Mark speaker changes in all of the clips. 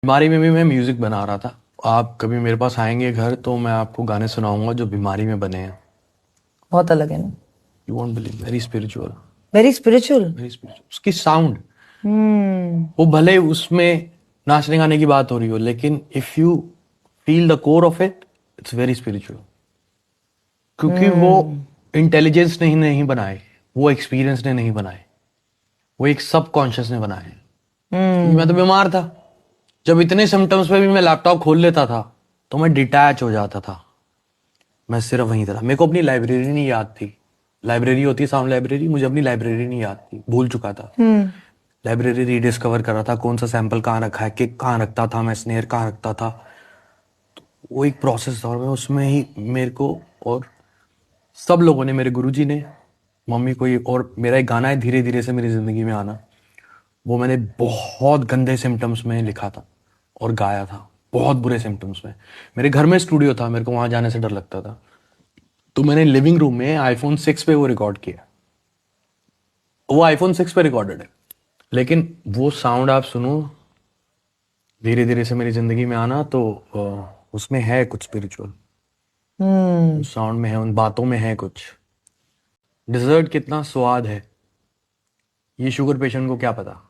Speaker 1: बीमारी में भी मैं म्यूजिक बना रहा था। आप कभी मेरे पास आएंगे घर तो मैं आपको गाने सुनाऊंगा जो बीमारी में बने हैं।
Speaker 2: बहुत अलग है ना।
Speaker 1: You won't believe, very spiritual.
Speaker 2: Very spiritual.
Speaker 1: Very spiritual. उसकी साउंड, वो भले उसमें नाचने गाने की बात हो रही हो, लेकिन if you feel the core of it, it's very spiritual. क्योंकि वो इंटेलिजेंस ने ही नहीं बनाए, वो एक्सपीरियंस ने नहीं बनाए, वो एक सबकॉन्शियस ने बनाए। क्योंकि मैं तो बीमार था। जब इतने सिम्टम्स पे भी मैं लैपटॉप खोल लेता था तो मैं डिटैच हो जाता था। मैं सिर्फ वहीं था। मेरे को अपनी लाइब्रेरी नहीं याद थी। लाइब्रेरी होती है साउंड लाइब्रेरी, मुझे अपनी लाइब्रेरी नहीं याद थी, भूल चुका था। लाइब्रेरी रीडिस्कवर कर रहा था, कौन सा सैंपल कहाँ रखा है, किक कहाँ रखता था, मैं स्नेयर कहाँ रखता था। तो वो एक प्रोसेस था और मैं उसमें ही मेरे को और सब लोगों ने, मेरे गुरुजी ने, मम्मी को, ये और मेरा एक गाना है धीरे धीरे से मेरी जिंदगी में आना, वो मैंने बहुत गंदे सिम्टम्स में लिखा था और गाया था, बहुत बुरे सिम्टम्स में। मेरे घर में स्टूडियो था, मेरे को वहां जाने से डर लगता था, तो मैंने लिविंग रूम में आईफोन 6 पे वो रिकॉर्ड किया। वो आईफोन 6 पे रिकॉर्डेड है, लेकिन वो साउंड आप सुनो धीरे धीरे से मेरी जिंदगी में आना, तो उसमें है कुछ स्पिरिचुअल। उस साउंड में है, उन बातों में है कुछ। डिजर्ट कितना स्वाद है ये शुगर पेशेंट को क्या पता,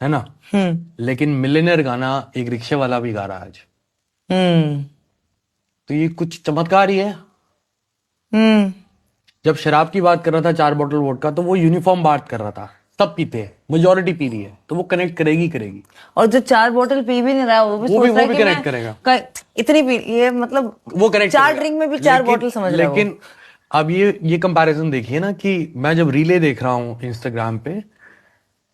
Speaker 1: है ना। लेकिन मिलियनर गाना एक रिक्शे वाला भी गा रहा है आज। तो ये कुछ चमत्कार ही है। जब शराब की बात कर रहा था, 4 बोतल वोडका, तो वो यूनिफॉर्म बात कर रहा था। सब पीते हैं, मेजोरिटी पी रही है, तो वो कनेक्ट करेगी।
Speaker 2: और जो 4 बोतल पी भी नहीं रहा वो भी सोच रहा है कि
Speaker 1: कनेक्ट
Speaker 2: मैं
Speaker 1: करेगा।
Speaker 2: इतनी पी, ये मतलब
Speaker 1: वो कनेक्ट
Speaker 2: 4 ड्रिंक में भी 4 बोतल समझ रहा है वो।
Speaker 1: लेकिन अब ये कंपैरिजन देखिए ना, कि मैं जब रीले देख रहा हूँ इंस्टाग्राम पे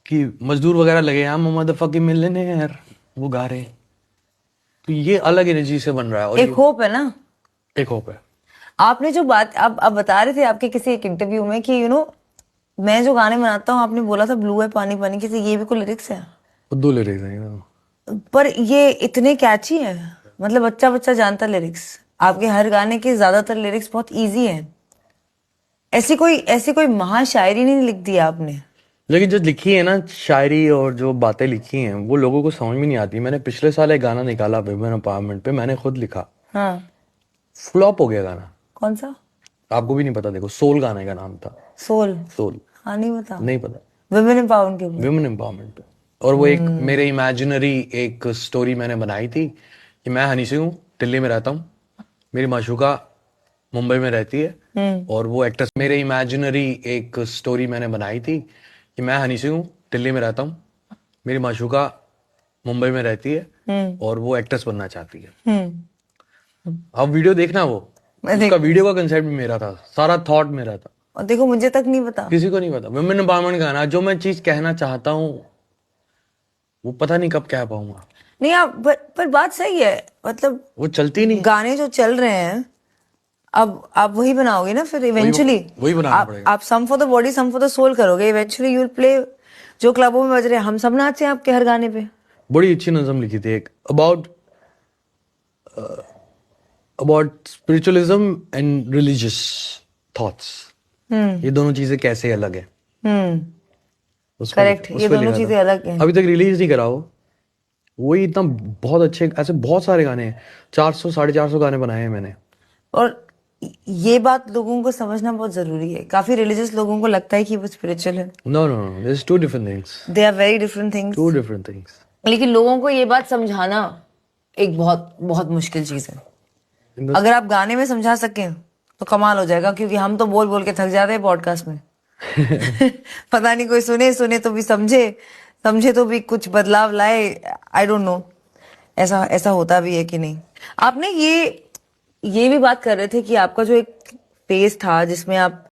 Speaker 1: कि मजदूर वगैरह लगे हैं, मोहम्मद फकी मिलियनेयर, वो गा रहे हैं, तो ये अलग एनर्जी से बन रहा है। और
Speaker 2: एक होप है ना,
Speaker 1: एक होप है।
Speaker 2: आपने जो बात आप बता रहे थे आपके किसी एक इंटरव्यू में कि मैं जो गाने बनाता हूँ, आपने बोला था ब्लू है पानी पानी, किसी ये भी कोई लिरिक्स है?
Speaker 1: 2 लिरिक्स हैं,
Speaker 2: पर ये इतने कैची है, मतलब बच्चा बच्चा जानता लिरिक्स। आपके हर गाने के ज्यादातर लिरिक्स बहुत इजी हैं। ऐसी कोई महाशायरी नहीं लिख दी आपने।
Speaker 1: लेकिन जो लिखी है ना शायरी और जो बातें लिखी हैं वो लोगों को समझ में नहीं आती। मैंने पिछले साल एक गाना निकाला विमेन एम्पावरमेंट पे, मैंने खुद लिखा,
Speaker 2: हाँ।
Speaker 1: फ्लॉप हो गया गाना।
Speaker 2: कौन सा?
Speaker 1: आपको भी नहीं पता? देखो, सोल गाने का नाम था।
Speaker 2: सोल?
Speaker 1: सोल?
Speaker 2: हाँ, नहीं पता।
Speaker 1: नहीं पता?
Speaker 2: विमेन एम्पावरमेंट के ऊपर?
Speaker 1: विमेन एम्पावरमेंट पे। और वो एक मेरे इमेजिनरी एक स्टोरी मैंने बनाई थी कि मैं हनी सिंह हूँ, दिल्ली में रहता हूँ, मेरी माशूका मुंबई में रहती है, और वो एक्ट्रेस। मेरे इमेजिनरी एक स्टोरी मैंने बनाई थी कि मैं हनी सिंह हूँ, दिल्ली में रहता हूँ, मेरी माशूका मुंबई में रहती है, और वो एक्ट्रेस बनना चाहती है। अब वीडियो देखना, वो उसका वीडियो का कंसेप्ट भी मेरा था, सारा थॉट मेरा था।
Speaker 2: और देखो, मुझे तक नहीं पता,
Speaker 1: किसी को नहीं पता। वुमेन एम्पावरमेंट गाना, जो मैं चीज कहना चाहता हूँ वो पता नहीं कब कह पाऊंगा।
Speaker 2: नहीं आप पर बात सही है, मतलब
Speaker 1: वो चलती नहीं।
Speaker 2: गाने जो चल रहे हैं अब आप वही बनाओगे ना फिर इवेंचुअली।
Speaker 1: वही बनाना पड़ेगा।
Speaker 2: आप some for the body some for the soul करोगे, इवेंचुअली यू विल प्ले। जो क्लबों में बज रहे हैं, हम सब नाचे हैं आपके हर गाने पे।
Speaker 1: बड़ी अच्छी नज़म लिखी थी एक, about spiritualism and religious thoughts. ये दोनों चीजें कैसे अलग है।
Speaker 2: करेक्ट, ये दोनों चीजें अलग हैं।
Speaker 1: अभी तक रिलीज नहीं करा वो। वही इतना बहुत अच्छे, ऐसे बहुत सारे गाने हैं, 400 450 गाने बनाए हैं मैंने।
Speaker 2: और ये बात लोगों को समझना बहुत जरूरी है। काफी रिलीजियस लोगों को लगता है कि वो स्पिरिचुअल है।
Speaker 1: No no no, this 2 different things.
Speaker 2: They are very different things.
Speaker 1: 2 different things.
Speaker 2: लेकिन लोगों को ये बात समझाना एक बहुत बहुत मुश्किल चीज है। अगर आप गाने में समझा सकें तो कमाल हो जाएगा, क्योंकि हम तो बोल बोल के थक जाते हैं पॉडकास्ट में। पता नहीं कोई सुने तो भी समझे तो भी कुछ बदलाव लाए। आई डोंट नो ऐसा होता भी है कि नहीं। आपने ये भी बात कर रहे थे कि आपका जो एक फेज था जिसमें आप